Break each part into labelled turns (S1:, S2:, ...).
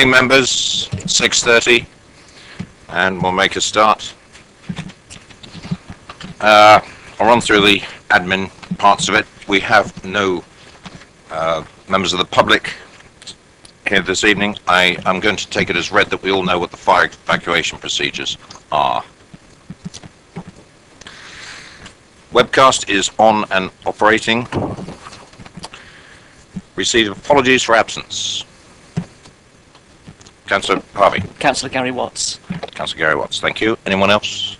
S1: Members, 6:30, and we'll make a start. I'll run through the admin parts of it. We have no members of the public here this evening. I'm going to take it as read that we all know what the fire evacuation procedures are. Webcast is on and operating. Receive apologies for absence. Councillor Harvey.
S2: Councillor Gary Watts.
S1: Councillor Gary Watts, thank you. Anyone else?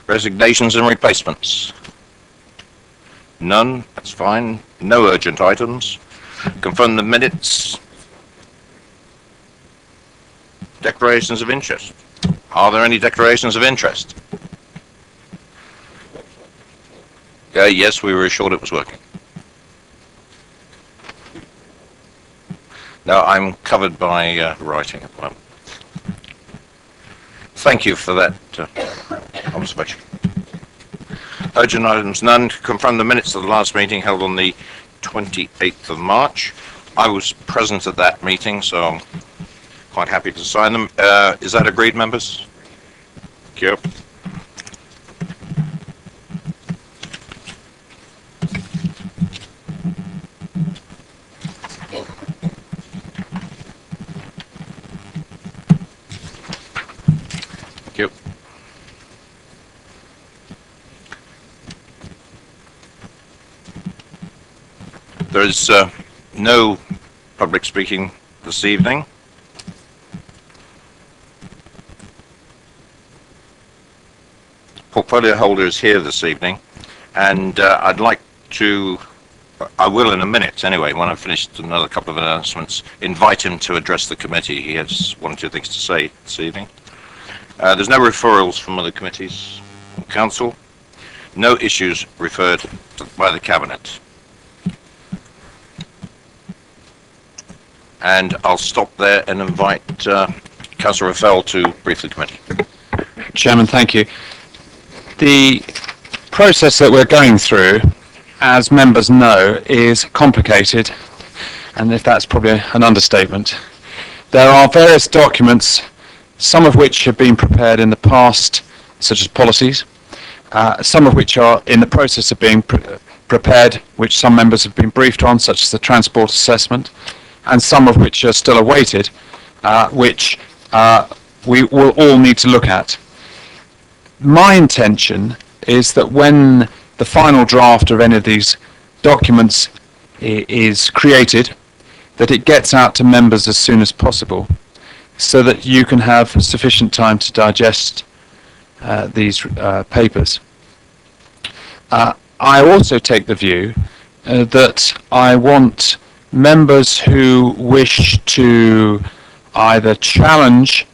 S1: Resignations and replacements? None, that's fine. No urgent items. Confirm the minutes. Declarations of interest. Are there any declarations of interest? Yes, we were assured it was working. No, I'm covered by writing at the moment. Thank you for that observation. Urgent items, none. Confirm the minutes of the last meeting held on the 28th of March. I was present at that meeting, so I'm quite happy to sign them. Is that agreed, members? Thank you. There is no public speaking this evening. Portfolio holder is here this evening, and I will in a minute anyway, when I've finished another couple of announcements, invite him to address the committee. He has one or two things to say this evening. There's no referrals from other committees or council. No issues referred by the Cabinet. And I'll stop there and invite Councillor Raffel to brief the committee.
S3: Chairman, thank you. The process that we're going through, as members know, is complicated, and if that's probably an understatement. There are various documents, some of which have been prepared in the past, such as policies, some of which are in the process of being prepared, which some members have been briefed on, such as the transport assessment, and some of which are still awaited, which we will all need to look at. My intention is that when the final draft of any of these documents is created, that it gets out to members as soon as possible, so that you can have sufficient time to digest these papers. I also take the view that I want members who wish to either challenge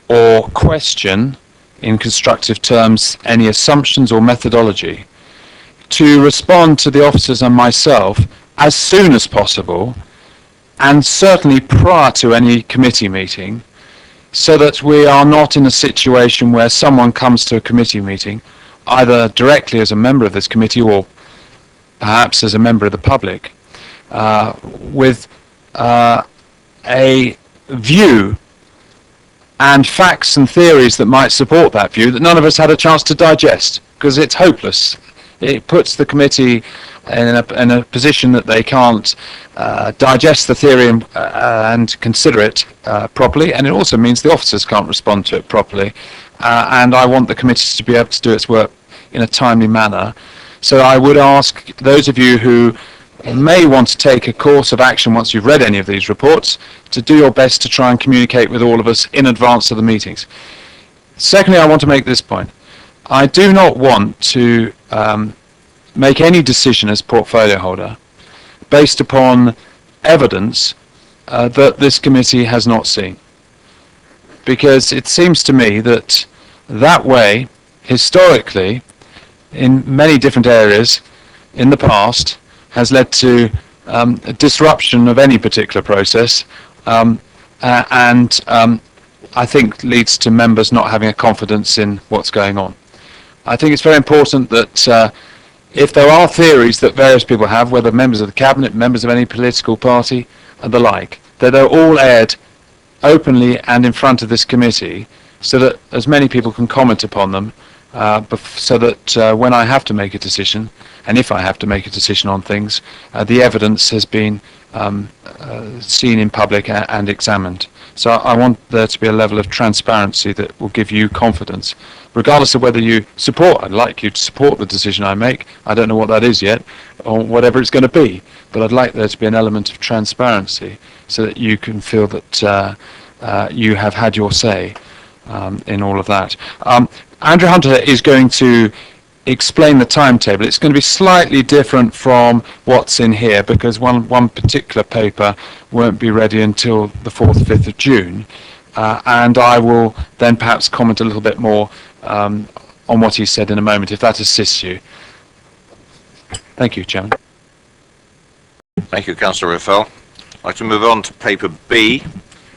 S3: or question in constructive terms any assumptions or methodology to respond to the officers and myself as soon as possible, and certainly prior to any committee meeting, so that we are not in a situation where someone comes to a committee meeting either directly as a member of this committee or perhaps as a member of the public with a view and facts and theories that might support that view that none of us had a chance to digest, because it's hopeless. It puts the committee in a position that they can't digest the theory and consider it properly, and it also means the officers can't respond to it properly, and I want the committee to be able to do its work in a timely manner. So I would ask those of you who may want to take a course of action once you've read any of these reports to do your best to try and communicate with all of us in advance of the meetings. Secondly, I want to make this point. I do not want to make any decision as portfolio holder based upon evidence that this committee has not seen, because it seems to me that that way, historically, in many different areas in the past, has led to a disruption of any particular process, and I think leads to members not having a confidence in what's going on. I think it's very important that if there are theories that various people have, whether members of the Cabinet, members of any political party, and the like, that they're all aired openly and in front of this committee so that as many people can comment upon them, so that when I have to make a decision, and if I have to make a decision on things, the evidence has been seen in public and examined. So I want there to be a level of transparency that will give you confidence, regardless of whether you support. I'd like you to support the decision I make. I don't know what that is yet, or whatever it's going to be, but I'd like there to be an element of transparency so that you can feel that you have had your say in all of that. Andrew Hunter is going to explain the timetable. It's going to be slightly different from what's in here because one particular paper won't be ready until the 4th, 5th of June. And I will then perhaps comment a little bit more on what he said in a moment, if that assists you. Thank you, Chairman.
S1: Thank you, Councillor Raffel. I'd like to move on to paper B,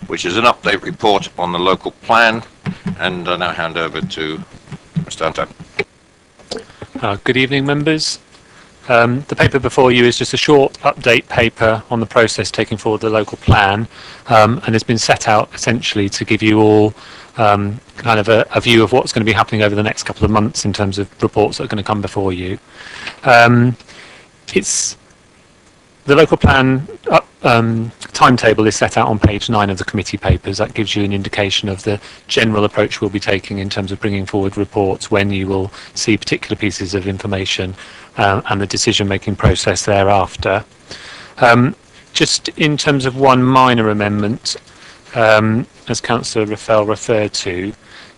S1: which is an update report on the local plan, and I now hand over to Mr. Hunter.
S2: Good evening, members. The paper before you is just a short update paper on the process taking forward the local plan, and it's been set out essentially to give you all kind of a view of what's going to be happening over the next couple of months in terms of reports that are going to come before you. The local plan timetable is set out on page 9 of the committee papers. That gives you an indication of the general approach we'll be taking in terms of bringing forward reports, when you will see particular pieces of information, and the decision-making process thereafter. Just in terms of one minor amendment, as Councillor Raffel referred to,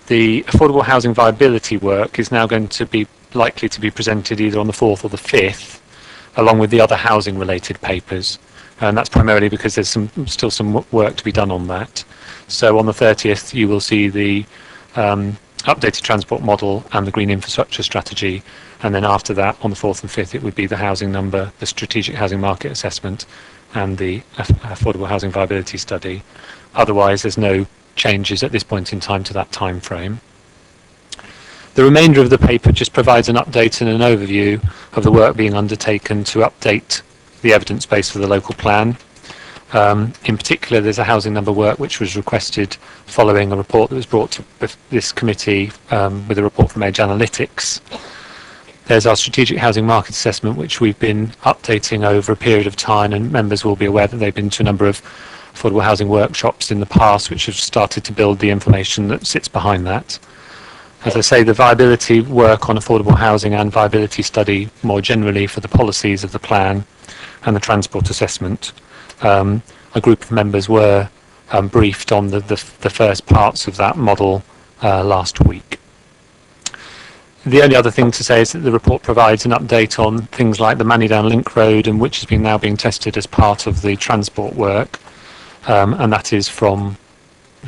S2: the affordable housing viability work is now going to be likely to be presented either on the 4th or the 5th, along with the other housing related papers, and that's primarily because there's still some work to be done on that. So on the 30th you will see the updated transport model and the green infrastructure strategy, and then after that on the 4th and 5th it would be the housing number, the strategic housing market assessment and the affordable housing viability study. Otherwise there's no changes at this point in time to that time frame. The remainder of the paper just provides an update and an overview of the work being undertaken to update the evidence base for the local plan. In particular, there's a housing number work which was requested following a report that was brought to this committee with a report from Edge Analytics. There's our strategic housing market assessment, which we've been updating over a period of time, and members will be aware that they've been to a number of affordable housing workshops in the past which have started to build the information that sits behind that. As I say, the viability work on affordable housing and viability study more generally for the policies of the plan and the transport assessment. A group of members were briefed on the first parts of that model last week. The only other thing to say is that the report provides an update on things like the Manidown Link Road, and which has been now being tested as part of the transport work, and that is from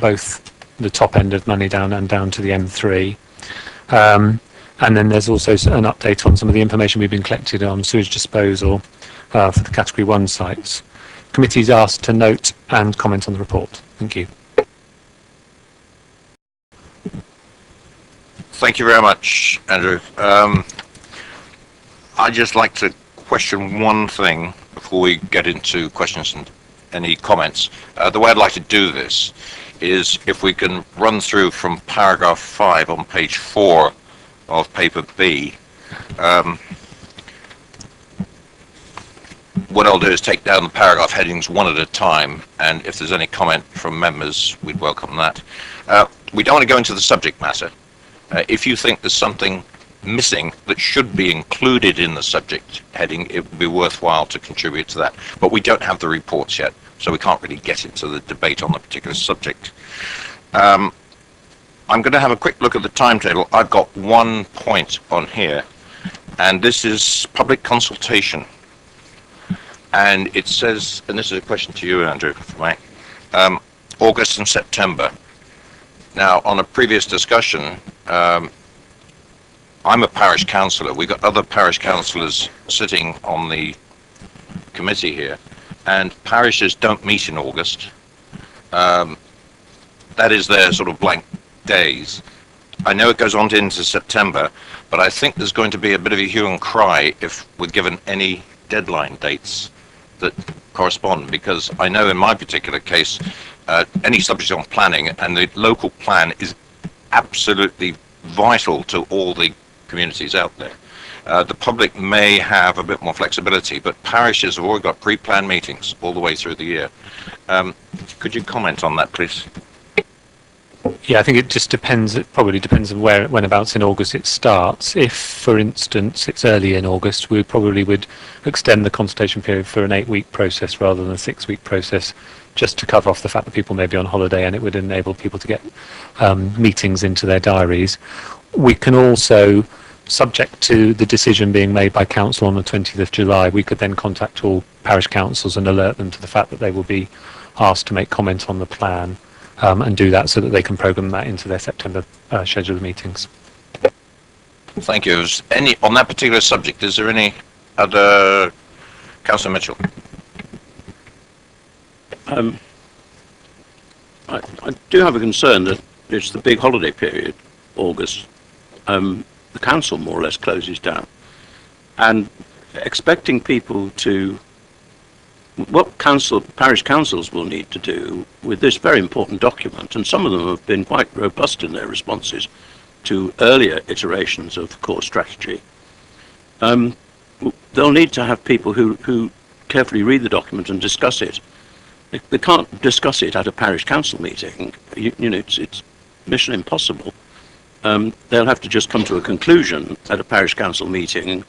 S2: both the top end of Manidown and down to the M3. And then there's also an update on some of the information we've been collecting on sewage disposal for the Category 1 sites. Committee's asked to note and comment on the report. Thank you.
S1: Thank you very much, Andrew. I'd just like to question one thing before we get into questions and any comments. The way I'd like to do this is if we can run through from paragraph 5 on page 4 of paper B. What I'll do is take down the paragraph headings one at a time, and if there's any comment from members, we'd welcome that. We don't want to go into the subject matter. If you think there's something missing that should be included in the subject heading, it would be worthwhile to contribute to that. But we don't have the reports yet, so we can't really get into the debate on the particular subject. I'm going to have a quick look at the timetable. I've got one point on here, and this is public consultation. And it says, and this is a question to you, Andrew, right? August and September. Now, on a previous discussion, I'm a parish councillor. We've got other parish councillors sitting on the committee here, and parishes don't meet in August. That is their sort of blank days. I know it goes on into September, but I think there's going to be a bit of a hue and cry if we're given any deadline dates that correspond, because I know in my particular case any subject on planning, and the local plan is absolutely vital to all the communities out there. The public may have a bit more flexibility, but parishes have already got pre-planned meetings all the way through the year. Could you comment on that, please?
S2: Yeah, I think it just depends. It probably depends on whenabouts in August it starts. If, for instance, it's early in August, we probably would extend the consultation period for an 8-week process rather than a 6-week process, just to cover off the fact that people may be on holiday, and it would enable people to get meetings into their diaries. We can also, subject to the decision being made by council on the 20th of July, we could then contact all parish councils and alert them to the fact that they will be asked to make comment on the plan. And do that so that they can programme that into their September scheduled meetings.
S1: Thank you. On that particular subject, is there any other... Councillor Mitchell?
S4: I do have a concern that it's the big holiday period, August. The council more or less closes down. And expecting people to... What parish councils will need to do with this very important document, and some of them have been quite robust in their responses to earlier iterations of core strategy, they'll need to have people who carefully read the document and discuss it. They can't discuss it at a parish council meeting. You know, it's mission impossible. They'll have to just come to a conclusion at a parish council meeting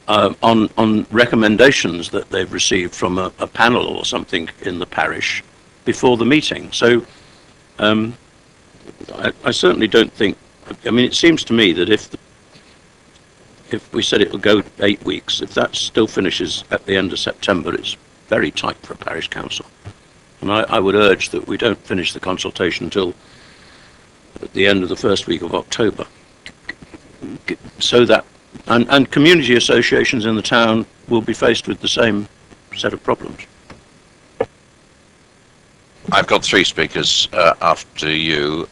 S4: on recommendations that they've received from a panel or something in the parish before the meeting. So I certainly don't think... I mean, it seems to me that if we said it will go 8 weeks, if that still finishes at the end of September, it's very tight for a parish council. And I would urge that we don't finish the consultation until at the end of the first week of October, so that and community associations in the town will be faced with the same set of problems.
S1: I've got 3 speakers after you,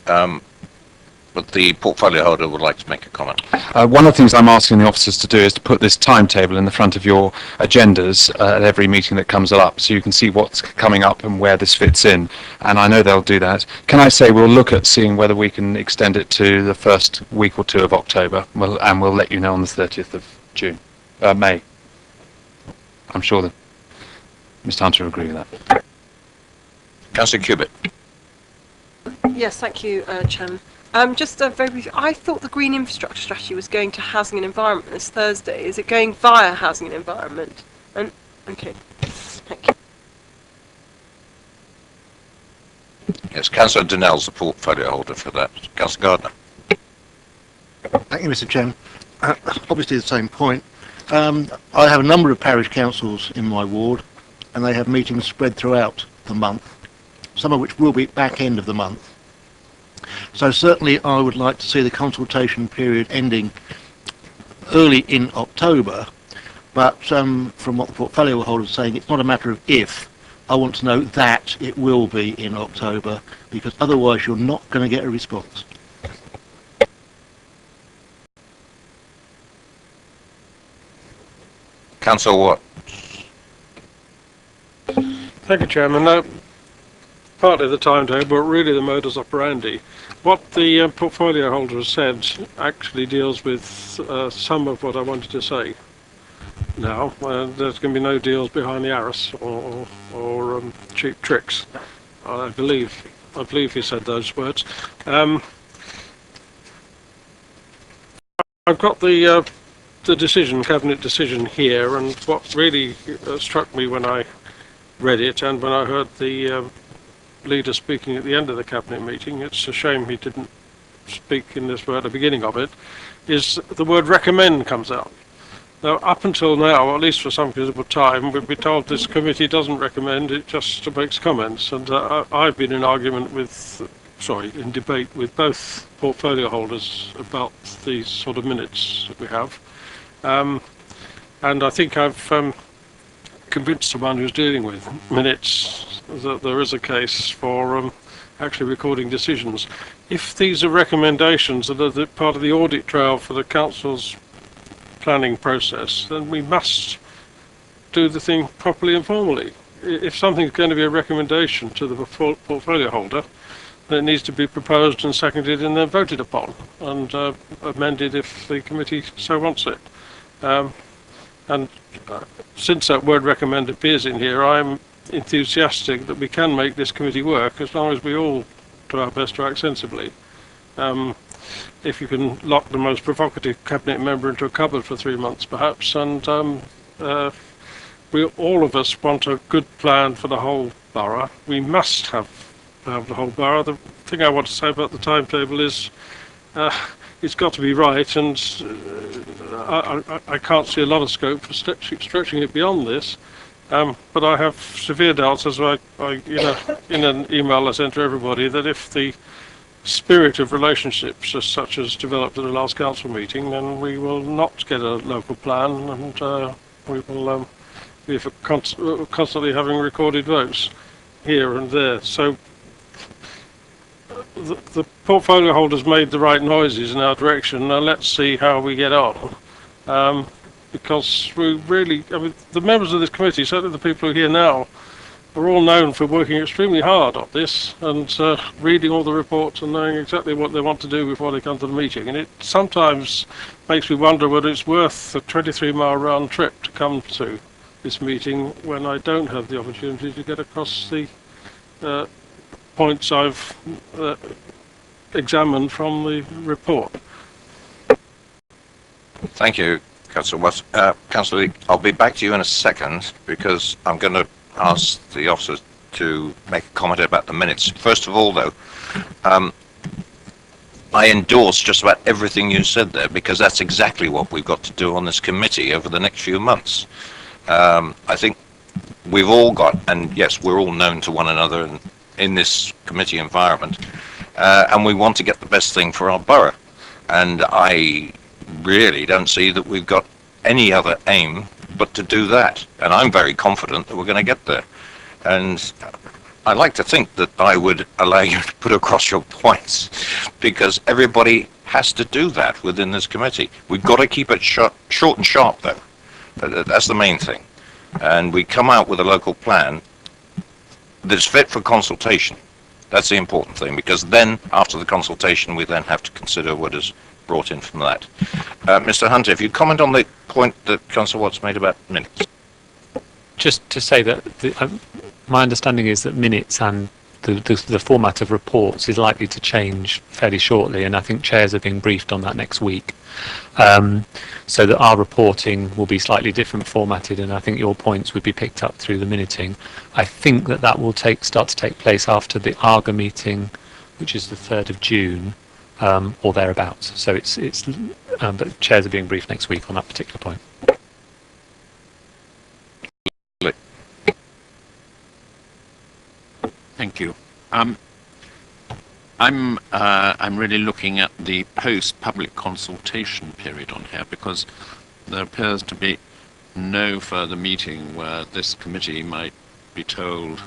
S1: but the portfolio holder would like to make a comment.
S3: One of the things I'm asking the officers to do is to put this timetable in the front of your agendas at every meeting that comes up, so you can see what's coming up and where this fits in. And I know they'll do that. Can I say we'll look at seeing whether we can extend it to the first week or 2 of October, and we'll let you know on the 30th of May. I'm sure that Mr. Hunter will agree with that.
S1: Councillor Cubitt.
S5: Yes, thank you, Chairman. Just a very brief, I thought the green infrastructure strategy was going to housing and environment this Thursday. Is it going via housing and environment? And okay, thank you.
S1: Yes, Councillor Donnell's the portfolio holder for that. Councillor Gardner.
S6: Thank you, Mr. Chairman. Obviously the same point. I have a number of parish councils in my ward, and they have meetings spread throughout the month, some of which will be back end of the month. So certainly I would like to see the consultation period ending early in October, but from what the portfolio holder is saying, it's not a matter of if. I want to know that it will be in October, because otherwise you're not going to get a response.
S1: Councillor Watt.
S7: Thank you, Chairman. Partly the timetable, but really the modus operandi. What the portfolio holder has said actually deals with some of what I wanted to say. Now, there's going to be no deals behind the arras or cheap tricks. I believe he said those words. I've got the decision, cabinet decision here, and what really struck me when I read it and when I heard the leader speaking at the end of the cabinet meeting, it's a shame he didn't speak in this word at the beginning of it, is the word recommend comes out. Now, up until now, at least for some considerable time, we've been told this committee doesn't recommend, it just makes comments. And I've been in in debate with both portfolio holders about these sort of minutes that we have. And I think I've convinced someone who's dealing with minutes that there is a case for actually recording decisions. If these are recommendations that are part of the audit trail for the council's planning process, then we must do the thing properly and formally. if something's going to be a recommendation to the portfolio holder, then it needs to be proposed and seconded and then voted upon and amended if the committee so wants it. And since that word recommend appears in here, I'm enthusiastic that we can make this committee work as long as we all do our best to act sensibly. If you can lock the most provocative cabinet member into a cupboard for 3 months, perhaps, and we all of us want a good plan for the whole borough. We must have the whole borough. The thing I want to say about the timetable is it's got to be right, and I can't see a lot of scope for stretching it beyond this. But I have severe doubts, as I in an email I sent to everybody, that if the spirit of relationships as such as developed at the last council meeting, then we will not get a local plan, and we will be constantly having recorded votes here and there. So the portfolio holders made the right noises in our direction. Now let's see how we get on. Because we really, I mean, the members of this committee, certainly the people who are here now, are all known for working extremely hard on this and reading all the reports and knowing exactly what they want to do before they come to the meeting. And it sometimes makes me wonder whether it's worth a 23-mile round trip to come to this meeting when I don't have the opportunity to get across the points I've examined from the report.
S1: Thank you, Councillor Watts. Councillor Lee, I'll be back to you in a second because I'm going to ask the officers to make a comment about the minutes. First of all, though, I endorse just about everything you said there because that's exactly what we've got to do on this committee over the next few months. I think we've all got, and yes, we're all known to one another in this committee environment, and we want to get the best thing for our borough. And I really don't see that we've got any other aim but to do that. And I'm very confident that we're going to get there. And I like to think that I would allow you to put across your points because everybody has to do that within this committee. We've got to keep it short and sharp, though. That's the main thing. And we come out with a local plan that's fit for consultation. That's the important thing, because then, after the consultation, we then have to consider what is brought in from that. Mr. Hunter, if you comment on the point that Councillor Watts made about minutes.
S2: Just to say that my understanding is that minutes and the format of reports is likely to change fairly shortly, and I think chairs are being briefed on that next week. So that our reporting will be slightly different formatted, and I think your points would be picked up through the minuting. I think that will start to take place after the ARGA meeting, which is the 3rd of June, or thereabouts. So but chairs are being briefed next week on that particular point.
S8: Thank you. I'm really looking at the post-public consultation period on here because there appears to be no further meeting where this committee might be told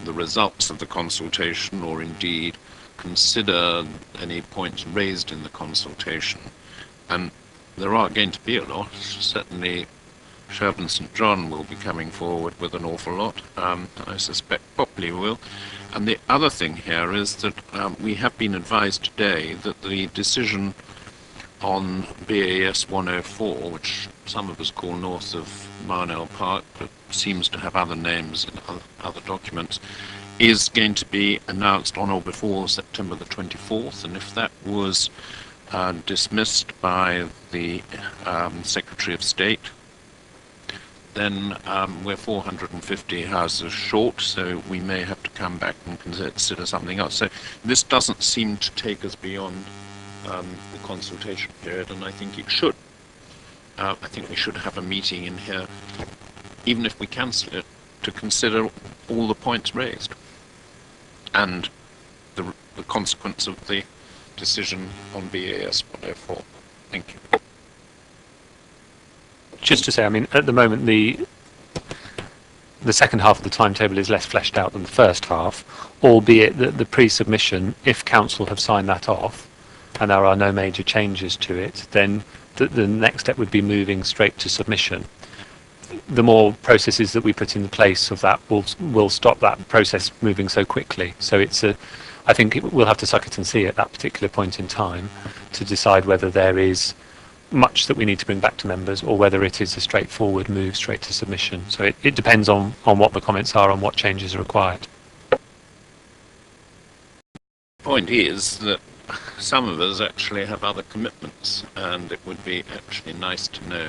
S8: the results of the consultation or indeed consider any points raised in the consultation. And there are going to be a lot. Certainly Sherburn St John will be coming forward with an awful lot. I suspect Popley will. And the other thing here is that we have been advised today that the decision on BAS 104, which some of us call north of Marnell Park, but seems to have other names in other documents, is going to be announced on or before September the 24th. And if that was dismissed by the Secretary of State, then we're 450 houses short, so we may have to come back and consider something else. So this doesn't seem to take us beyond the consultation period, and I think it should. I think we should have a meeting in here, even if we cancel it, to consider all the points raised and the consequence of the decision on BAS 104. Thank you.
S2: Just to say, I mean, at the moment, the second half of the timetable is less fleshed out than the first half, albeit that the pre-submission, if council have signed that off, and there are no major changes to it, then the next step would be moving straight to submission. the more processes that we put in place of that will stop that process moving so quickly. So I think we'll have to suck it and see at that particular point in time to decide whether there is much that we need to bring back to members or whether it is a straightforward move straight to submission. So it depends on what the comments are and what changes are required.
S8: Point is that some of us actually have other commitments, and it would be actually nice to know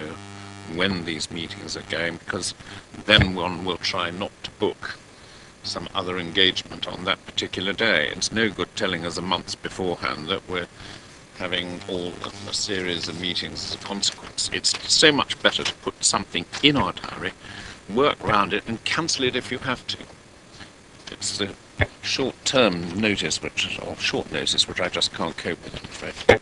S8: when these meetings are going, because then one will try not to book some other engagement on that particular day. It's no good telling us a month beforehand that we're having a series of meetings as a consequence. It's so much better to put something in our diary, work around it, and cancel it if you have to. It's the short-term notice, short notice, which I just can't cope with, I'm afraid.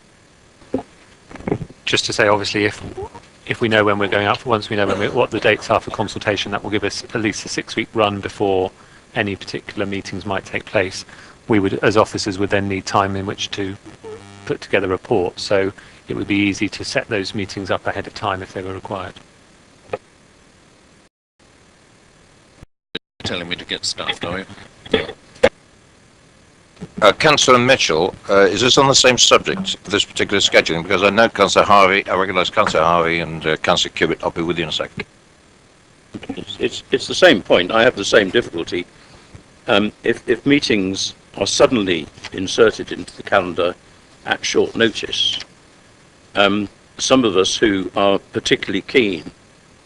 S2: Just to say, obviously, if we know when we're going out, once we know what the dates are for consultation, that will give us at least a 6-week run before any particular meetings might take place. We would, as officers, would then need time in which to put together a report. So it would be easy to set those meetings up ahead of time if they were required.
S8: Telling me to get stuffed, are you?
S1: Councillor Mitchell, is this on the same subject, this particular scheduling? Because I know Councillor Harvey, I recognise Councillor Harvey and Councillor Cubitt. I'll be with you in a second.
S4: It's the same point. I have the same difficulty. If meetings are suddenly inserted into the calendar at short notice, some of us who are particularly keen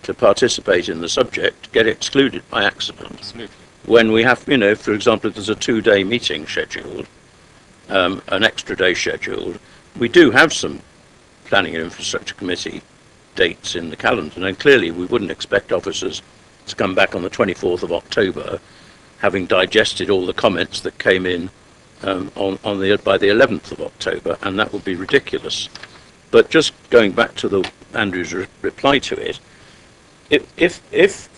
S4: to participate in the subject get excluded by accident.
S8: Absolutely.
S4: When we have, for example, if there's a 2-day meeting scheduled, an extra day scheduled, we do have some Planning and Infrastructure Committee dates in the calendar, and clearly we wouldn't expect officers to come back on the 24th of October having digested all the comments that came in by the 11th of October, and that would be ridiculous. But just going back to Andrew's reply to it, if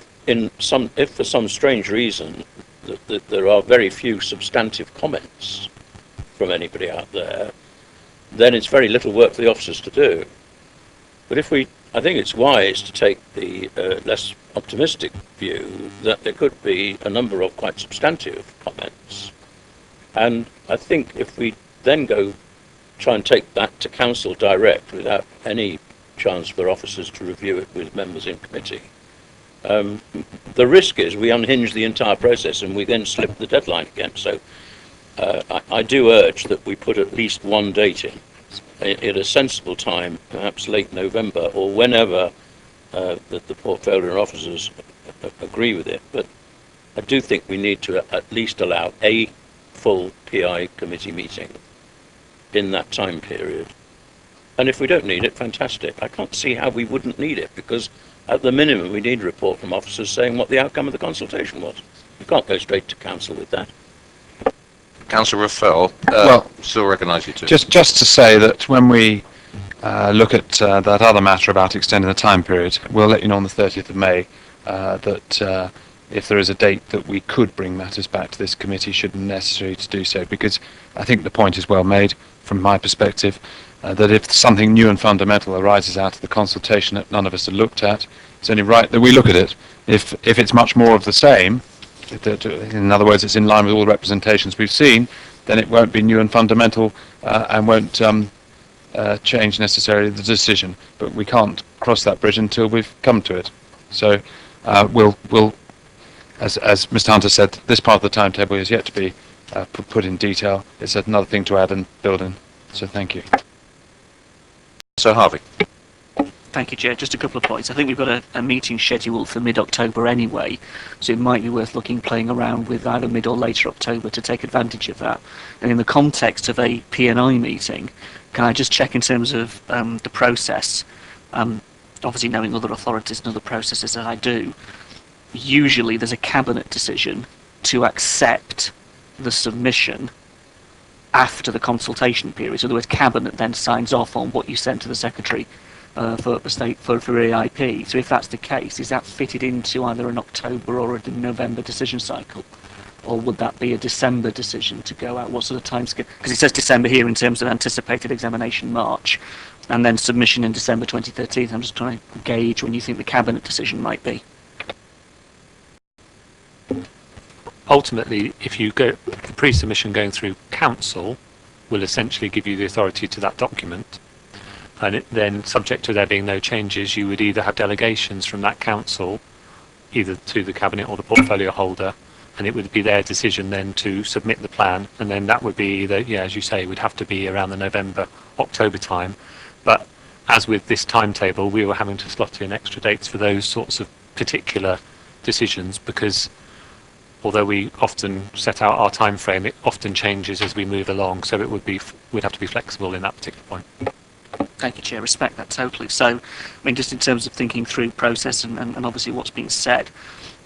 S4: for some strange reason that there are very few substantive comments from anybody out there, then it's very little work for the officers to do. But I think it's wise to take the less optimistic view that there could be a number of quite substantive comments. And I think if we then go try and take that to council direct without any chance for officers to review it with members in committee, the risk is we unhinge the entire process and we then slip the deadline again. So I do urge that we put at least one date in at a sensible time, perhaps late November or whenever the portfolio officers agree with it. But I do think we need to at least allow a full PI committee meeting in that time period. And if we don't need it, fantastic. I can't see how we wouldn't need it, because at the minimum we need a report from officers saying what the outcome of the consultation was. You can't go straight to council with that.
S1: Councillor Raffel,
S3: Well,
S1: still recognise you too.
S3: Just to say that when we look at that other matter about extending the time period, we'll let you know on the 30th of May that if there is a date that we could bring matters back to this committee, should be necessary to do so, because I think the point is well made from my perspective, that if something new and fundamental arises out of the consultation that none of us had looked at, it's only right that we look at it. If it's much more of the same, in other words, it's in line with all the representations we've seen, then it won't be new and fundamental and won't change necessarily the decision. But we can't cross that bridge until we've come to it. So we'll as Mr. Hunter said, this part of the timetable is yet to be put in detail. It's another thing to add and build in. So thank you.
S1: So Harvey.
S9: Thank you, Chair. Just a couple of points. I think we've got a meeting scheduled for mid-October anyway, so it might be worth playing around with either mid or later October to take advantage of that. And in the context of a P&I meeting, can I just check in terms of the process? Obviously, knowing other authorities and other processes as I do, usually there's a cabinet decision to accept the submission after the consultation period. So in other words, cabinet then signs off on what you sent to the secretary for AIP. So if that's the case, is that fitted into either an October or a November decision cycle? Or would that be a December decision to go out? What sort of timescale? Because it says December here in terms of anticipated examination March. and then submission in December 2013. I'm just trying to gauge when you think the cabinet decision might be.
S2: Ultimately, if you go, the pre-submission going through council will essentially give you the authority to that document, and then subject to there being no changes, you would either have delegations from that council either to the cabinet or the portfolio holder, and it would be their decision then to submit the plan, and then that would be either, yeah, as you say, would have to be around the November, October time. But as with this timetable, we were having to slot in extra dates for those sorts of particular decisions, because although we often set out our time frame, it often changes as we move along, so it would be, we'd have to be flexible in that particular point.
S9: Thank you, Chair. Respect that totally. So, I mean, just in terms of thinking through process and obviously what's been said,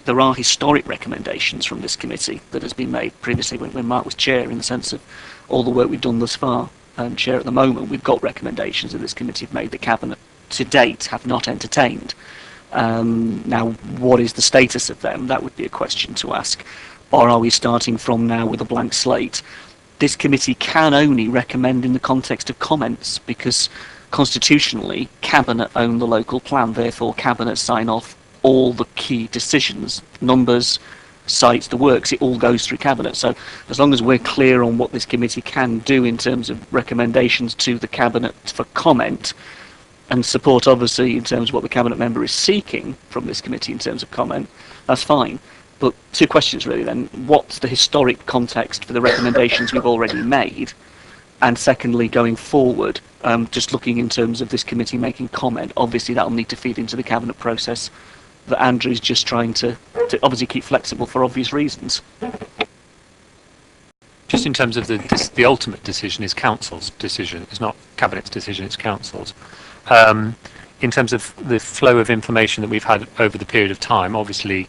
S9: there are historic recommendations from this committee that has been made previously when Mark was Chair, in the sense of all the work we've done thus far. Chair, at the moment, we've got recommendations that this committee have made that Cabinet to date have not entertained. Now, what is the status of them? That would be a question to ask. Or are we starting from now with a blank slate? This committee can only recommend in the context of comments, because constitutionally, Cabinet own the local plan, therefore Cabinet sign off all the key decisions, numbers, sites, the works, it all goes through Cabinet. So as long as we're clear on what this committee can do in terms of recommendations to the Cabinet for comment, and support obviously in terms of what the Cabinet member is seeking from this committee in terms of comment, that's fine. But two questions really then. What's the historic context for the recommendations we've already made? And secondly, going forward, just looking in terms of this committee making comment, obviously that will need to feed into the Cabinet process that Andrew's just trying to obviously keep flexible for obvious reasons.
S2: Just in terms of the ultimate decision is council's decision. It's not Cabinet's decision, it's council's. In terms of the flow of information that we've had over the period of time, obviously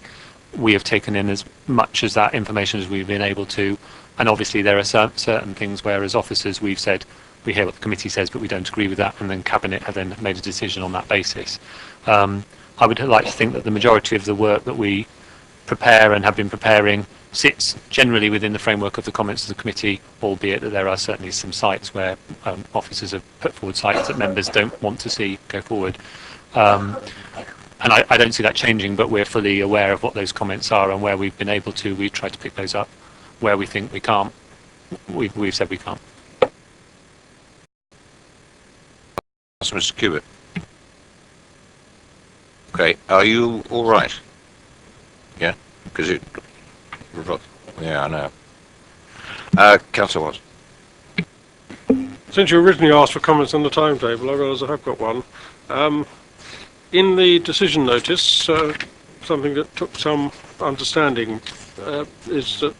S2: we have taken in as much as that information as we've been able to, and obviously there are certain things where as officers we've said we hear what the committee says but we don't agree with that, and then Cabinet have then made a decision on that basis. I would like to think that the majority of the work that we prepare and have been preparing sits generally within the framework of the comments of the committee, albeit that there are certainly some sites where officers have put forward sites that members don't want to see go forward. And I don't see that changing, but we're fully aware of what those comments are, and where we've been able to, we've tried to pick those up. Where we think we can't, we've said we can't.
S1: Mr. Cubitt. Okay, are you all right? Yeah, because it. Yeah, I know. Councillor Watts.
S7: Since you originally asked for comments on the timetable, I realise I have got one. In the decision notice, something that took some understanding is that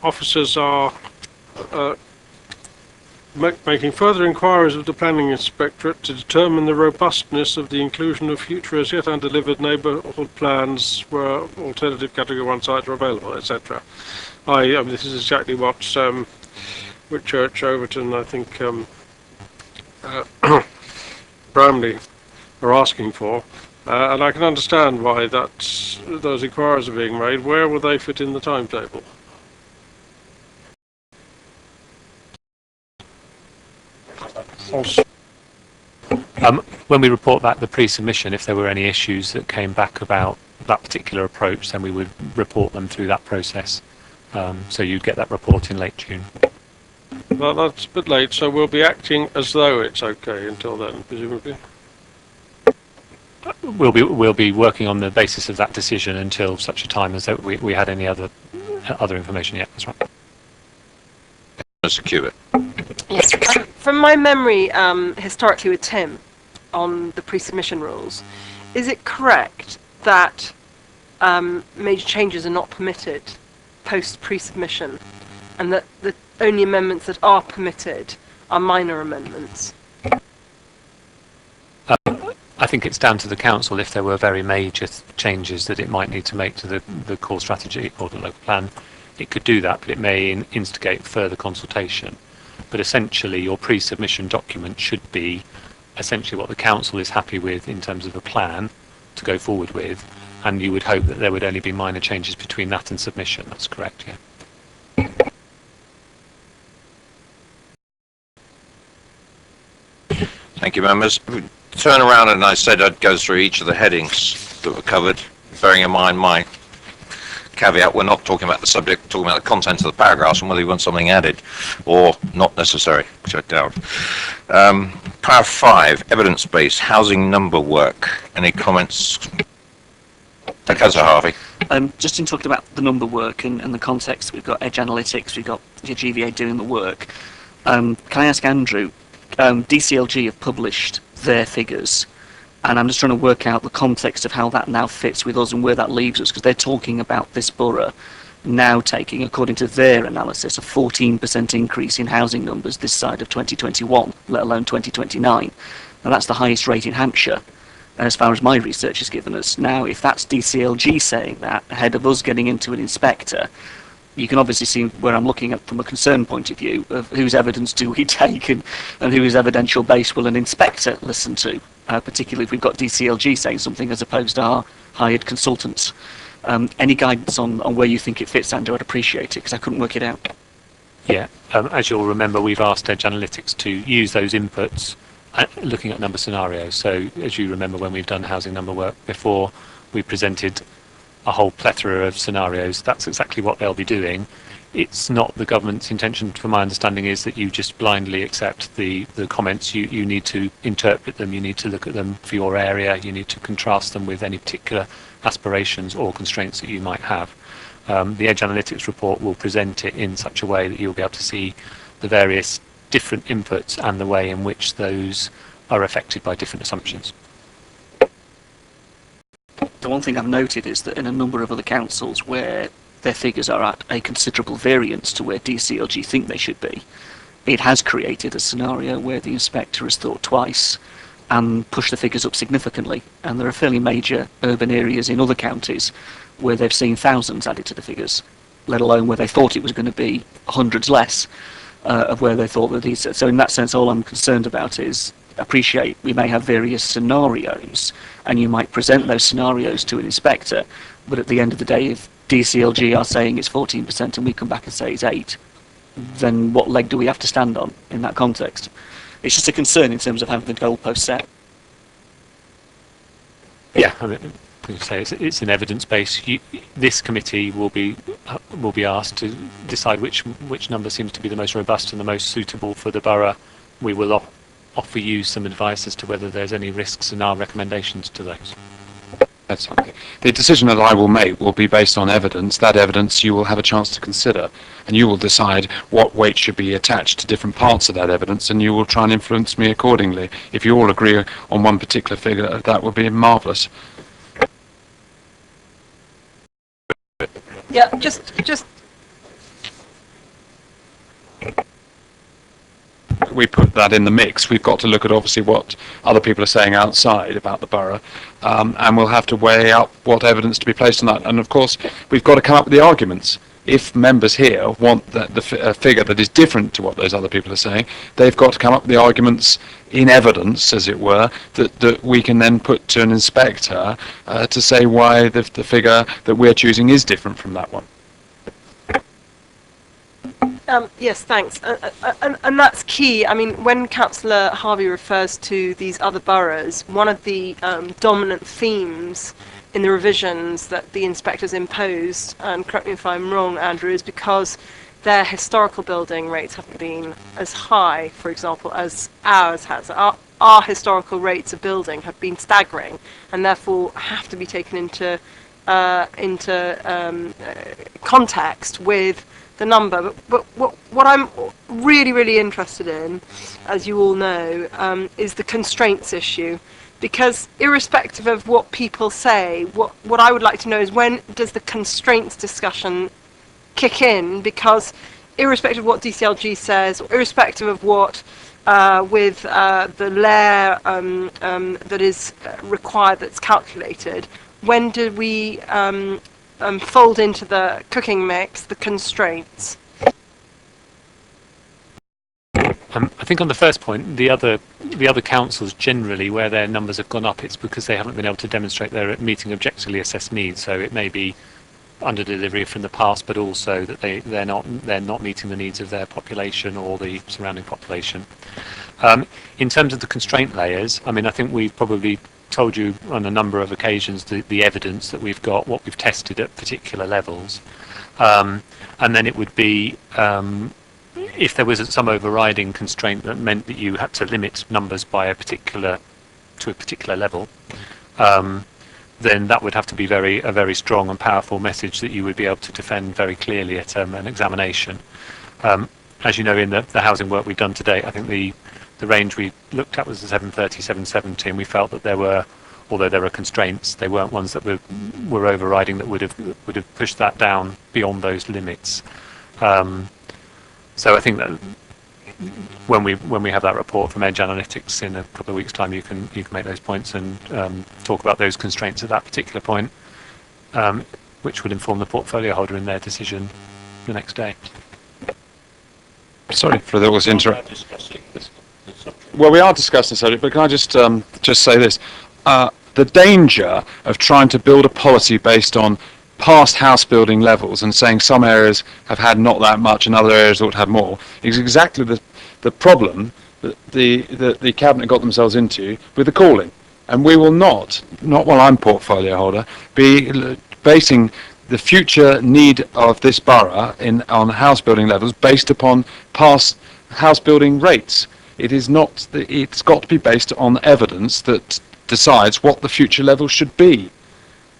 S7: officers are making further inquiries of the Planning Inspectorate to determine the robustness of the inclusion of future as yet undelivered neighbourhood plans where alternative Category 1 sites are available, etc. I mean, this is exactly what Whitchurch, Overton, I think Bramley are asking for, and I can understand why those inquiries are being made. Where will they fit in the timetable?
S2: When we report back the pre-submission, if there were any issues that came back about that particular approach, then we would report them through that process. So you'd get that report in late June.
S7: Well, that's a bit late, so we'll be acting as though it's okay until then, presumably.
S2: We'll be working on the basis of that decision until such a time as that we had any other information. Yeah, that's right.
S1: Mr. Cubitt.
S5: Yes. From my memory, historically with Tim, on the pre-submission rules, is it correct that major changes are not permitted post pre-submission, and that the only amendments that are permitted are minor amendments?
S2: I think it's down to the council if there were very major changes that it might need to make to the core strategy or the local plan. It could do that, but it may instigate further consultation. But essentially, your pre-submission document should be essentially what the council is happy with in terms of the plan to go forward with, and you would hope that there would only be minor changes between that and submission. That's correct, yeah.
S1: Thank you, members. We turn around and I said I'd go through each of the headings that were covered, bearing in mind my caveat, we're not talking about the subject, we're talking about the content of the paragraphs and whether you want something added or not necessary, which I doubt. Paragraph 5, evidence-based housing number work. Any comments? Councillor Harvey.
S9: Just in talking about the number work and the context, we've got Edge Analytics, we've got your GVA doing the work. Can I ask Andrew, DCLG have published their figures, and I'm just trying to work out the context of how that now fits with us and where that leaves us, because they're talking about this borough now taking, according to their analysis, a 14% increase in housing numbers this side of 2021, let alone 2029. Now that's the highest rate in Hampshire, as far as my research has given us. Now, if that's DCLG saying that, ahead of us getting into an inspector, you can obviously see where I'm looking at from a concern point of view of whose evidence do we take and whose evidential base will an inspector listen to, particularly if we've got DCLG saying something as opposed to our hired consultants. Any guidance on where you think it fits, Andrew, I'd appreciate it, because I couldn't work it out.
S2: Yeah, as you'll remember, we've asked Edge Analytics to use those inputs looking at number scenarios. So as you remember, when we've done housing number work before, we presented a whole plethora of scenarios. That's exactly what they'll be doing. It's not the government's intention, from my understanding, is that you just blindly accept the comments. You need to interpret them, you need to look at them for your area, you need to contrast them with any particular aspirations or constraints that you might have. The Edge Analytics report will present it in such a way that you'll be able to see the various different inputs and the way in which those are affected by different assumptions.
S9: The one thing I've noted is that in a number of other councils where their figures are at a considerable variance to where DCLG think they should be, it has created a scenario where the inspector has thought twice and pushed the figures up significantly. And there are fairly major urban areas in other counties where they've seen thousands added to the figures, let alone where they thought it was going to be hundreds less of where they thought that these. So in that sense, all I'm concerned about is, appreciate we may have various scenarios and you might present those scenarios to an inspector, but at the end of the day, if DCLG are saying it's 14% and we come back and say it's 8, then what leg do we have to stand on in that context? It's just a concern in terms of having the goalpost set.
S2: Yeah, I mean, as you say, it's an evidence base. This committee will be asked to decide which number seems to be the most robust and the most suitable for the borough. We will offer you some advice as to whether there's any risks in our recommendations to those.
S3: That's okay. The decision that I will make will be based on evidence. That evidence you will have a chance to consider, and you will decide what weight should be attached to different parts of that evidence, and you will try and influence me accordingly. If you all agree on one particular figure, that would be marvellous.
S5: Yeah, just
S3: we put that in the mix. We've got to look at obviously what other people are saying outside about the borough, and we'll have to weigh up what evidence to be placed on that. And of course, we've got to come up with the arguments. If members here want the figure that is different to what those other people are saying, they've got to come up with the arguments in evidence, as it were, that we can then put to an inspector to say why the figure that we're choosing is different from that one.
S5: Yes, thanks. And that's key. I mean, when Councillor Harvey refers to these other boroughs, one of the dominant themes in the revisions that the inspectors imposed, and correct me if I'm wrong, Andrew, is because their historical building rates haven't been as high, for example, as ours has. Our historical rates of building have been staggering, and therefore have to be taken into context with the number. But what I'm really, really interested in, as you all know, is the constraints issue. Because irrespective of what people say, what I would like to know is, when does the constraints discussion kick in? Because irrespective of what DCLG says, or irrespective of what with the layer that is required, that's calculated, when do we fold into the cooking mix the constraints?
S2: I think on the first point, the other councils generally, where their numbers have gone up, it's because they haven't been able to demonstrate they're meeting objectively assessed needs. So it may be under delivery from the past, but also that they're not meeting the needs of their population or the surrounding population. In terms of the constraint layers, I mean, I think we've probably told you on a number of occasions the evidence that we've got, what we've tested at particular levels. And then it would be, if there was some overriding constraint that meant that you had to limit numbers by a particular level, then that would have to be a very strong and powerful message that you would be able to defend very clearly at an examination. As you know, in the housing work we've done to date, I think the range we looked at was the 730, 770, and we felt that there were, although there are constraints, they weren't ones that were overriding that would have pushed that down beyond those limits. So I think that when we have that report from Edge Analytics in a couple of weeks' time, you can make those points and talk about those constraints at that particular point, which would inform the portfolio holder in their decision the next day.
S3: Sorry for all this interrupt. Well, we are discussing the subject, but can I just say this? The danger of trying to build a policy based on past house building levels and saying some areas have had not that much and other areas ought to have more is exactly the problem that the Cabinet got themselves into with the calling. And we will not while I'm portfolio holder, be basing the future need of this borough on house building levels based upon past house building rates. It is not. It's got to be based on evidence that decides what the future level should be,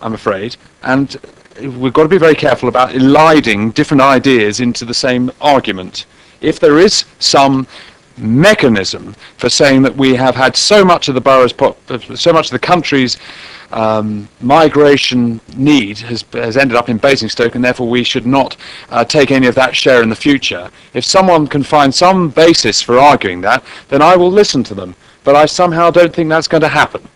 S3: I'm afraid. And we've got to be very careful about eliding different ideas into the same argument. If there is some mechanism for saying that we have had so much of the borough's, so much of the country's migration need has ended up in Basingstoke, and therefore we should not take any of that share in the future. If someone can find some basis for arguing that, then I will listen to them. But I somehow don't think that's going to happen.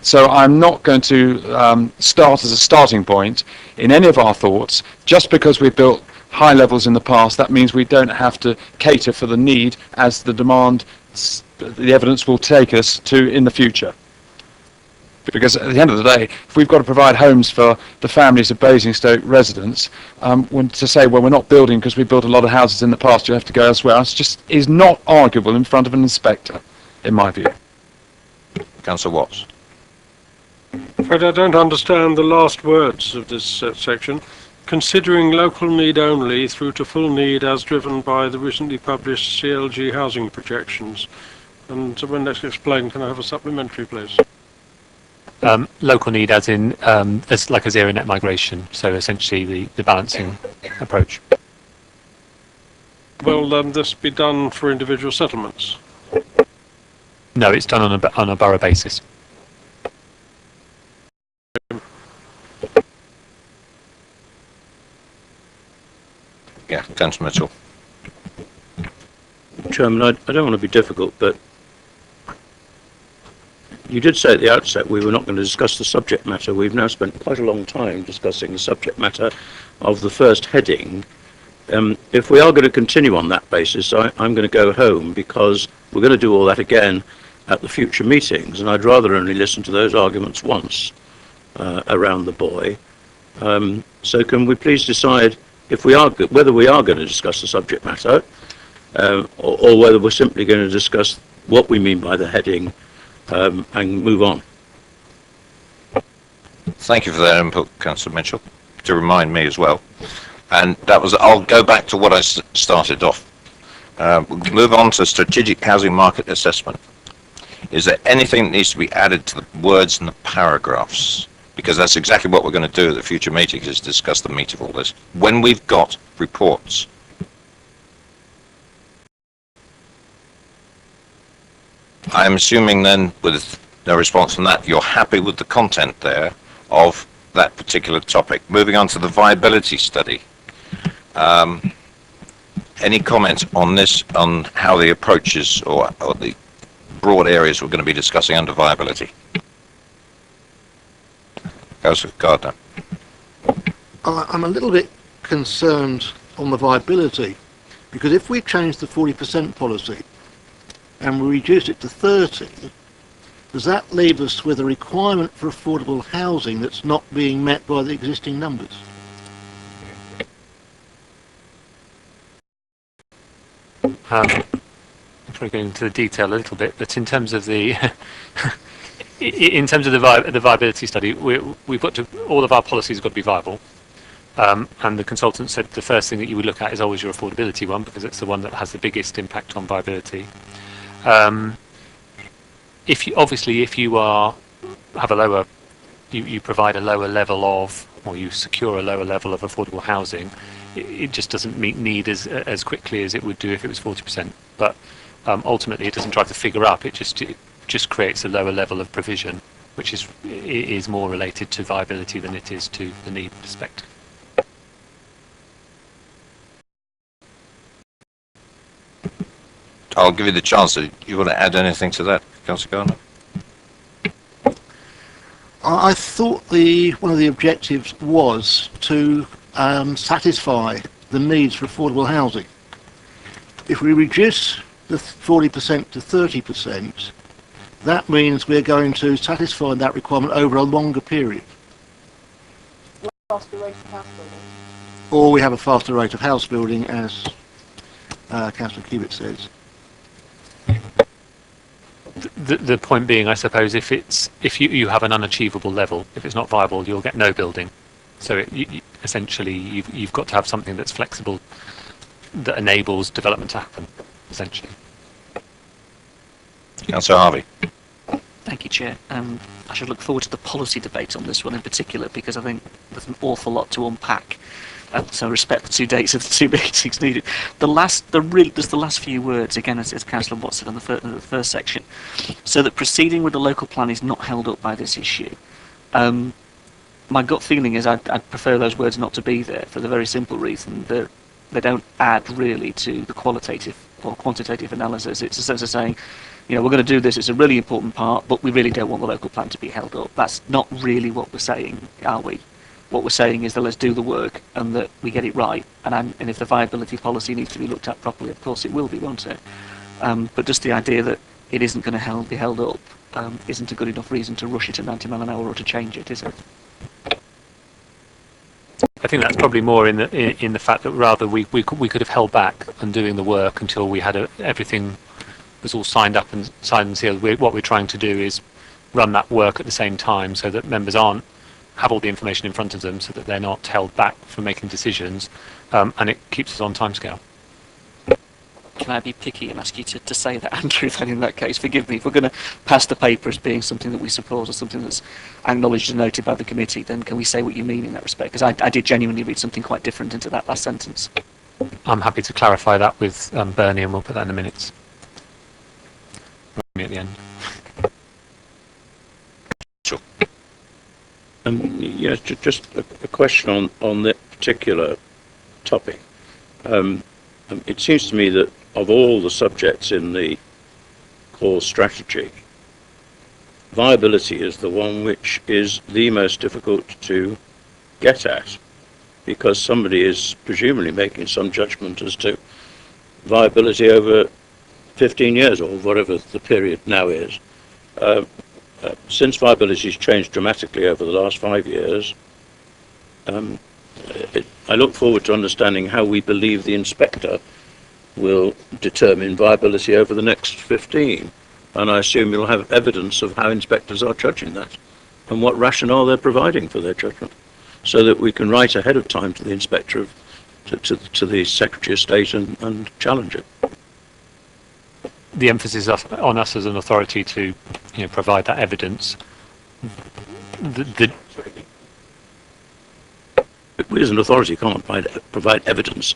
S3: So I'm not going to start as a starting point in any of our thoughts. Just because we've built high levels in the past, that means we don't have to cater for the need as the demand, the evidence will take us to in the future. Because at the end of the day, if we've got to provide homes for the families of Basingstoke residents, to say, well, we're not building because we built a lot of houses in the past, you have to go elsewhere, it just is not arguable in front of an inspector, in my view.
S1: Councillor Watts.
S7: Fred, I don't understand the last words of this section. Considering local need only through to full need as driven by the recently published CLG housing projections. And so when that's explained, can I have a supplementary, please?
S2: Local need as in, there's like a zero net migration, so essentially the balancing approach.
S7: Will this be done for individual settlements?
S2: No, it's done on a borough basis.
S1: Yeah, Councillor Mitchell.
S4: Chairman, I don't want to be difficult, but you did say at the outset we were not going to discuss the subject matter. We've now spent quite a long time discussing the subject matter of the first heading. If we are going to continue on that basis, I'm going to go home, because we're going to do all that again at the future meetings, and I'd rather only listen to those arguments once around the buoy. So can we please decide whether we are going to discuss the subject matter, or whether we're simply going to discuss what we mean by the heading and move on.
S1: Thank you for that input, Councillor Mitchell, to remind me as well. And that was, I'll go back to what I started off. We'll move on to strategic housing market assessment. Is there anything that needs to be added to the words and the paragraphs? Because that's exactly what we're going to do at the future meetings, is discuss the meat of all this. When we've got reports. I'm assuming then, with no response from that, you're happy with the content there of that particular topic. Moving on to the viability study. Any comments on this, on how the approaches or the broad areas we're going to be discussing under viability? Councillor Gardner.
S6: I'm a little bit concerned on the viability, because if we change the 40% policy and we reduce it to 30, does that leave us with a requirement for affordable housing that's not being met by the existing numbers?
S2: probably going into the detail a little bit, but in terms of the in terms of the viability study, we've got to, all of our policies have got to be viable. And the consultant said the first thing that you would look at is always your affordability one, because it's the one that has the biggest impact on viability. If you have a lower, you provide a lower level of, or you secure a lower level of affordable housing, it just doesn't meet need as quickly as it would do if it was 40%. But ultimately, it doesn't drive the figure up. It just creates a lower level of provision, which is more related to viability than it is to the need perspective.
S1: I'll give you the chance. You want to add anything to that, Councillor Garner?
S6: I thought one of the objectives was to satisfy the needs for affordable housing. If we reduce the 40% to 30%, that means we're going to satisfy that requirement over a longer period.
S5: Faster rate of house building.
S6: Or we have a faster rate of house building, as Councillor Cubitt says.
S2: The point being, I suppose, if you have an unachievable level, if it's not viable, you'll get no building. So essentially, you've got to have something that's flexible, that enables development to happen, essentially.
S1: Councillor Harvey.
S9: Thank you, Chair. I should look forward to the policy debate on this one in particular, because I think there's an awful lot to unpack. So I respect the 2 dates of the 2 meetings needed. There's the last few words, again, as Councillor Watts said on the first section, so that proceeding with the local plan is not held up by this issue. My gut feeling is I'd prefer those words not to be there, for the very simple reason that they don't add really to the qualitative or quantitative analysis. It's a sense of saying, we're going to do this, it's a really important part, but we really don't want the local plan to be held up. That's not really what we're saying, are we? What we're saying is that let's do the work and that we get it right. And if the viability policy needs to be looked at properly, of course it will be, won't it? But just the idea that it isn't going to be held up isn't a good enough reason to rush it at 90 mile an hour or to change it, is it?
S2: I think that's probably more in the fact that rather we could have held back on doing the work until we had everything was all signed up and signed and sealed. What we're trying to do is run that work at the same time, so that members have all the information in front of them, so that they're not held back from making decisions, and it keeps us on timescale.
S9: Can I be picky and ask you to say that, Andrew, then in that case? Forgive me, if we're going to pass the paper as being something that we support or something that's acknowledged and noted by the committee, then can we say what you mean in that respect? Because I did genuinely read something quite different into that last sentence.
S2: I'm happy to clarify that with Bernie, and we'll put that in the minutes at the end.
S1: Sure.
S4: Yes, just a question on that particular topic. It seems to me that of all the subjects in the core strategy, viability is the one which is the most difficult to get at, because somebody is presumably making some judgment as to viability over 15 years or whatever the period now is. Since viability has changed dramatically over the last 5 years, I look forward to understanding how we believe the inspector will determine viability over the next 15. And I assume you'll have evidence of how inspectors are judging that and what rationale they're providing for their judgment, so that we can write ahead of time to the inspector, to the Secretary of State and challenge it.
S2: The emphasis on us as an authority to provide that evidence.
S4: We as an authority can't provide evidence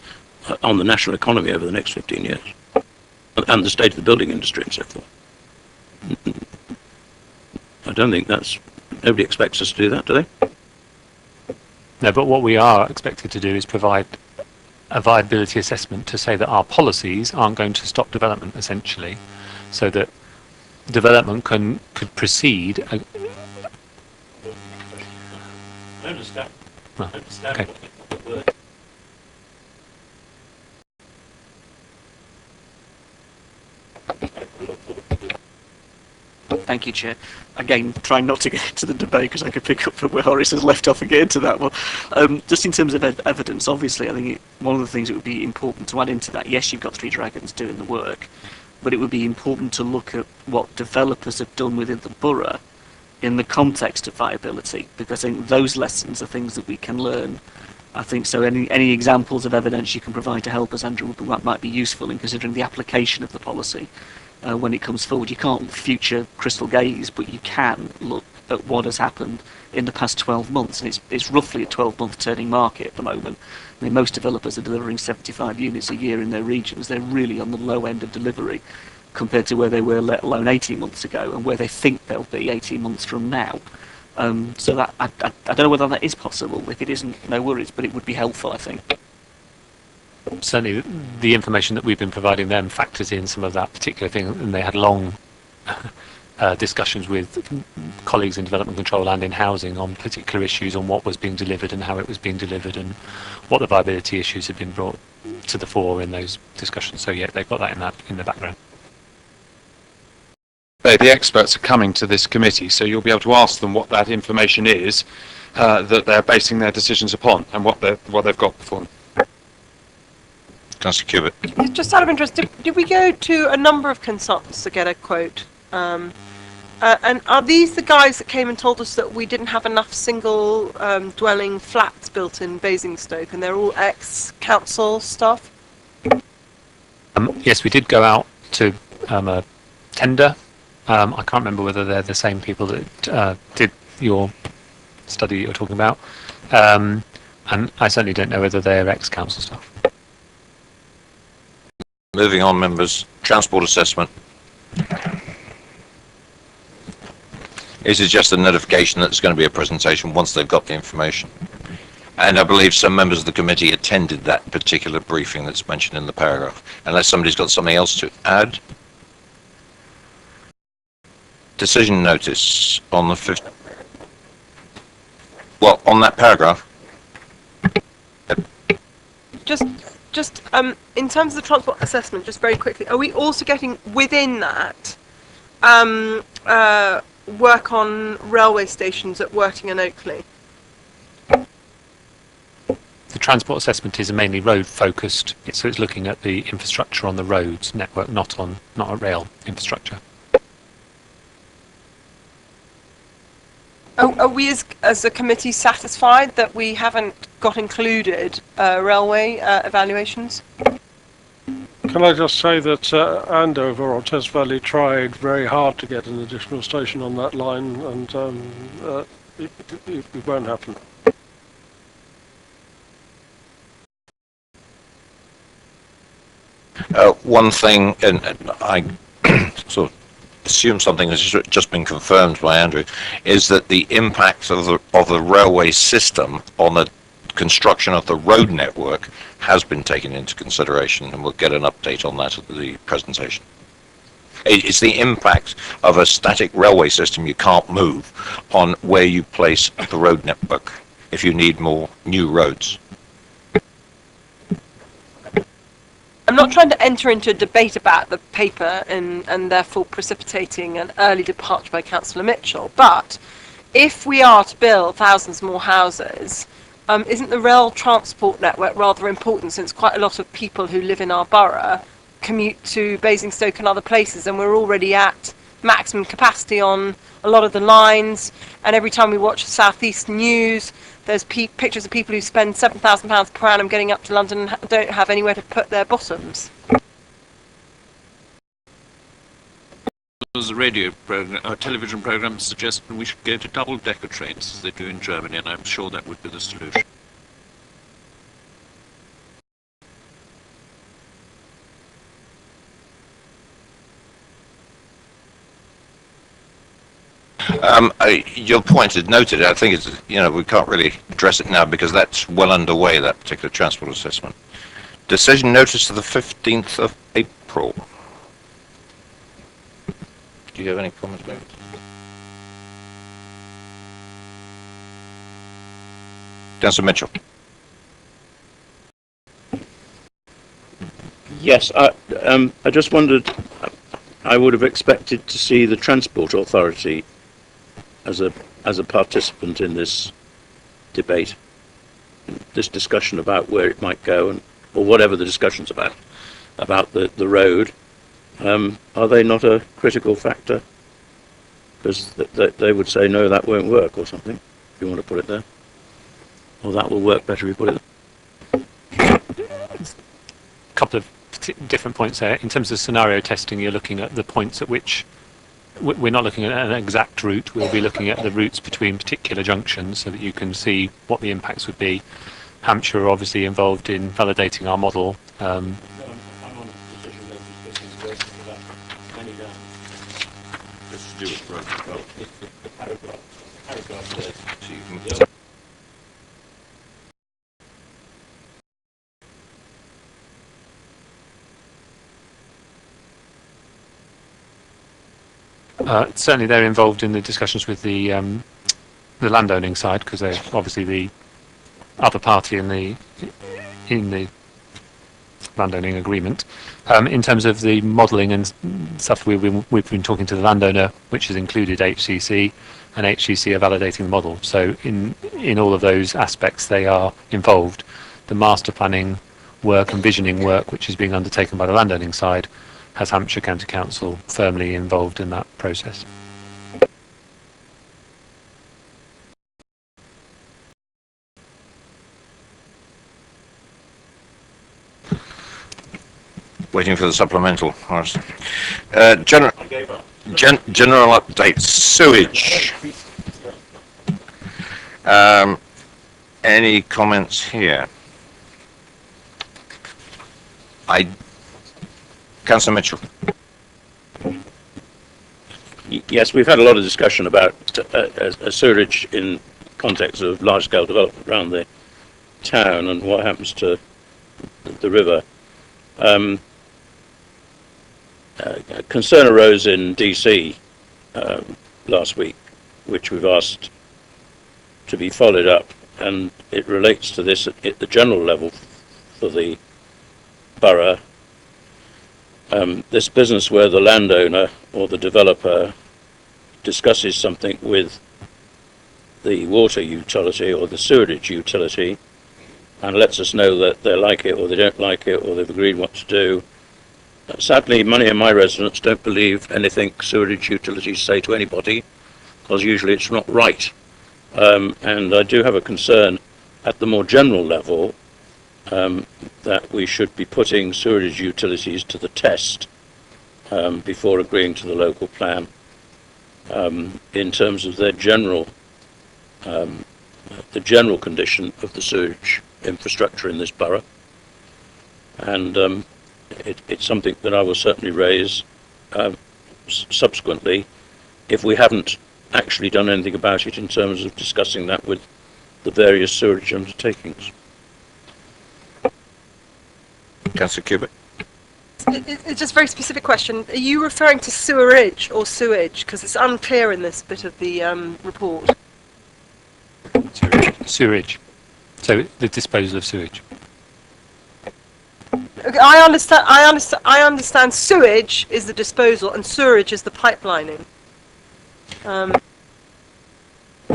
S4: on the national economy over the next 15 years and the state of the building industry and so forth. I don't think nobody expects us to do that, do they?
S2: No, but what we are expected to do is provide a viability assessment to say that our policies aren't going to stop development, essentially, so that development could proceed.
S4: I understand.
S2: Well, okay.
S9: Thank you, Chair. Again, trying not to get into the debate because I could pick up from where Horace has left off and get into that one. Just in terms of evidence, obviously, I think one of the things that would be important to add into that, yes, you've got Three Dragons doing the work, but it would be important to look at what developers have done within the borough in the context of viability, because I think those lessons are things that we can learn. I think so. Any examples of evidence you can provide to help us, Andrew, might be useful in considering the application of the policy when it comes forward. You can't future crystal gaze, but you can look at what has happened in the past 12 months, and it's roughly a 12-month turning market at the moment. I mean, most developers are delivering 75 units a year in their regions. They're really on the low end of delivery compared to where they were, let alone 18 months ago, and where they think they'll be 18 months from now. So that I don't know whether that is possible. If it isn't, no worries, but it would be helpful, I think.
S2: Certainly, the information that we've been providing them factors in some of that particular thing, and they had long discussions with colleagues in development control and in housing on particular issues on what was being delivered and how it was being delivered and what the viability issues had been brought to the fore in those discussions. So yeah, they've got that in the background.
S3: The experts are coming to this committee, so you'll be able to ask them what that information is that they're basing their decisions upon and what they've got before them.
S1: Councillor Cubitt.
S5: Just out of interest, did we go to a number of consultants to get a quote? And are these the guys that came and told us that we didn't have enough single dwelling flats built in Basingstoke, and they're all ex-council staff?
S2: Yes, we did go out to a tender. I can't remember whether they're the same people that did your study you're talking about. And I certainly don't know whether they're ex-council staff.
S1: Moving on, members. Transport assessment. This is just a notification that there's going to be a presentation once they've got the information. And I believe some members of the committee attended that particular briefing that's mentioned in the paragraph. Unless somebody's got something else to add. Decision notice on the 5th. Well, on that paragraph.
S5: Just in terms of the transport assessment, just very quickly, are we also getting within that work on railway stations at Worthing and Oakley?
S2: The transport assessment is mainly road focused, so it's looking at the infrastructure on the roads network, not a rail infrastructure.
S5: Are we as a committee satisfied that we haven't got included railway evaluations?
S7: Can I just say that Andover or Test Valley tried very hard to get an additional station on that line, and it won't happen.
S1: One thing, and I sort of assume something has just been confirmed by Andrew, is that the impact of the railway system on the construction of the road network has been taken into consideration, and we'll get an update on that at the presentation. It's the impact of a static railway system you can't move on where you place the road network if you need more new roads.
S5: I'm not trying to enter into a debate about the paper and therefore precipitating an early departure by Councillor Mitchell, but if we are to build thousands more houses, isn't the rail transport network rather important, since quite a lot of people who live in our borough commute to Basingstoke and other places, and we're already at maximum capacity on a lot of the lines, and every time we watch the South East news, there's pictures of people who spend £7,000 per annum getting up to London and don't have anywhere to put their bottoms.
S8: There was a radio program, a television program suggesting we should go to double-decker trains as they do in Germany, and I'm sure that would be the solution.
S1: Your point is noted. I think it's, we can't really address it now because that's well underway, that particular transport assessment. Decision notice to the 15th of April. Do you have any comments, maybe? Councillor Mitchell.
S4: Yes, I just wondered, I would have expected to see the Transport Authority as a participant in this debate, this discussion about where it might go, or whatever the discussion's about the road. are they not a critical factor? Because they would say, no, that won't work or something, if you want to put it there. Or that will work better if you put it there.
S2: A couple of different points there. In terms of scenario testing, you're looking at the points at which we're not looking at an exact route. We'll be looking at the routes between particular junctions so that you can see what the impacts would be. Hampshire are obviously involved in validating our model. Certainly they're involved in the discussions with the landowning side, because they're obviously the other party in the landowning agreement. In terms of the modelling and stuff, we've been talking to the landowner, which has included HCC, and HCC are validating the model. So in all of those aspects, they are involved. The master planning work and visioning work, which is being undertaken by the landowning side, has Hampshire County Council firmly involved in that process.
S1: Waiting for the supplemental. General updates. Sewage. Any comments here? Councillor Mitchell.
S4: Yes, we've had a lot of discussion about sewerage in context of large-scale development around the town and what happens to the river. Concern arose in DC last week, which we've asked to be followed up, and it relates to this at the general level for the borough. This business where the landowner or the developer discusses something with the water utility or the sewerage utility and lets us know that they like it or they don't like it or they've agreed what to do. Sadly, many of my residents don't believe anything sewerage utilities say to anybody, because usually it's not right. And I do have a concern at the more general level that we should be putting sewerage utilities to the test before agreeing to the local plan in terms of their general, the general condition of the sewage infrastructure in this borough. And it's something that I will certainly raise subsequently if we haven't actually done anything about it in terms of discussing that with the various sewerage undertakings.
S1: Councillor Cubitt.
S5: It's just a very specific question. Are you referring to sewerage or sewage? Because it's unclear in this bit of the report.
S2: Sewerage. So the disposal of sewage.
S5: Okay, I understand sewage is the disposal and sewerage is the pipelining.
S2: Well,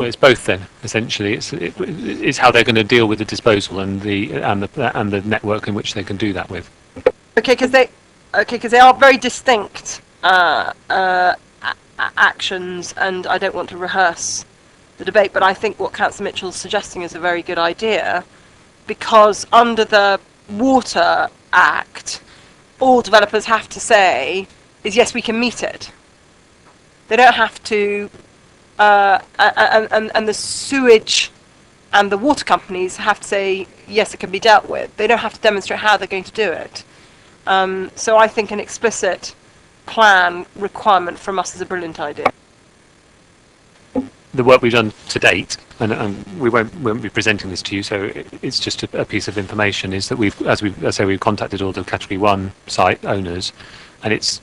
S2: it's both then. Essentially, it's how they're going to deal with the disposal and the network in which they can do that with.
S5: Okay, because they are very distinct actions, and I don't want to rehearse the debate, but I think what Councillor Mitchell's suggesting is a very good idea, because under the Water Act, all developers have to say is yes, we can meet it. They don't have to, and the sewage and the water companies have to say yes, it can be dealt with. They don't have to demonstrate how they're going to do it. So I think an explicit plan requirement from us is a brilliant idea.
S2: The work we've done to date, and we won't be presenting this to you, so it's just a piece of information, is that we've contacted all the Category 1 site owners, and it's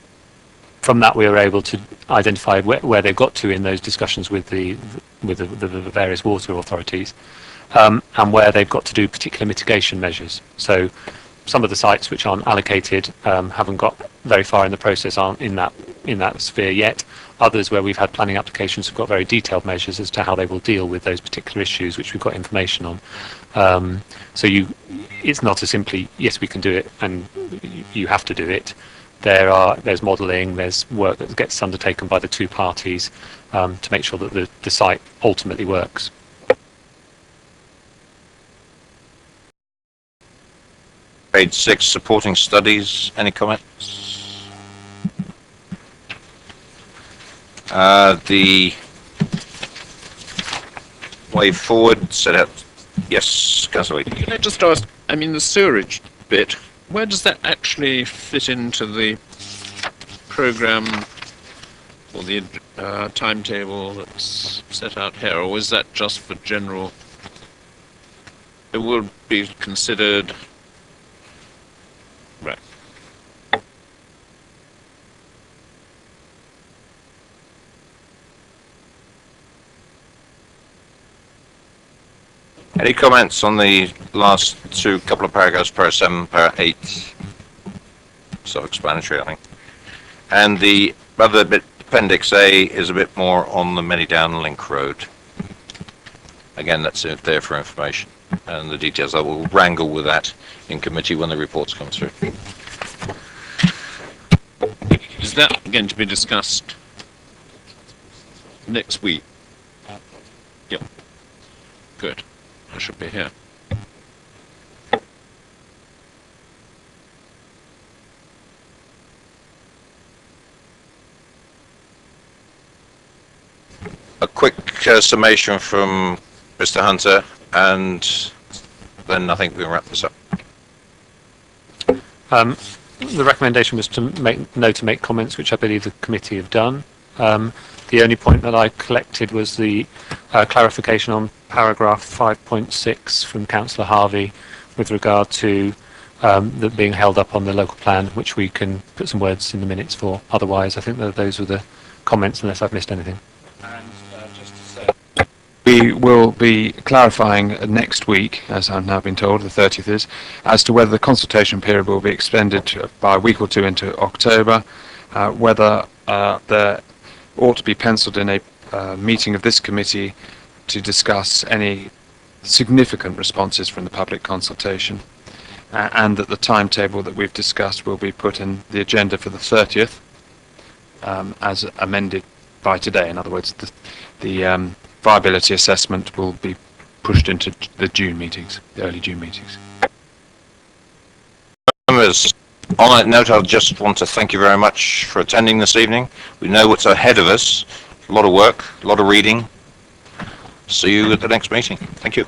S2: from that we were able to identify where they've got to in those discussions with the various water authorities, and where they've got to do particular mitigation measures. So some of the sites which aren't allocated haven't got very far in the process, aren't in that sphere yet. Others where we've had planning applications have got very detailed measures as to how they will deal with those particular issues, which we've got information on. So it's not as simply, yes, we can do it and you have to do it. there's modelling, there's work that gets undertaken by the two parties to make sure that the site ultimately works.
S1: Page 6, supporting studies. Any comments? The way forward set out. Yes, Councillor Wheatley.
S8: Can I just ask, I mean, the sewerage bit, where does that actually fit into the programme or the timetable that's set out here, or is that just for general? It will be considered. Right.
S1: Any comments on the last couple of paragraphs, para 7, para 8? Self-explanatory, I think. And the other bit, Appendix A, is a bit more on the Manydown Link Road. Again, that's there for information. And the details, I will wrangle with that in committee when the reports come through.
S8: Is that going to be discussed next week? Yep. Good. I should be here.
S1: A quick summation from Mr. Hunter, and then I think we can wrap this up.
S2: The recommendation was to make comments, which I believe the committee have done. The only point that I collected was the clarification on paragraph 5.6 from Councillor Harvey with regard to that being held up on the local plan, which we can put some words in the minutes for. Otherwise, I think that those were the comments, unless I've missed anything.
S3: And just to say, we will be clarifying next week, as I've now been told, the 30th is, as to whether the consultation period will be extended by a week or two into October, whether there ought to be penciled in a meeting of this committee to discuss any significant responses from the public consultation, and that the timetable that we've discussed will be put in the agenda for the 30th as amended by today. In other words, the viability assessment will be pushed into the June meetings, the early June meetings.
S1: Members, on that note, I just want to thank you very much for attending this evening. We know what's ahead of us. A lot of work, a lot of reading. See you at the next meeting. Thank you.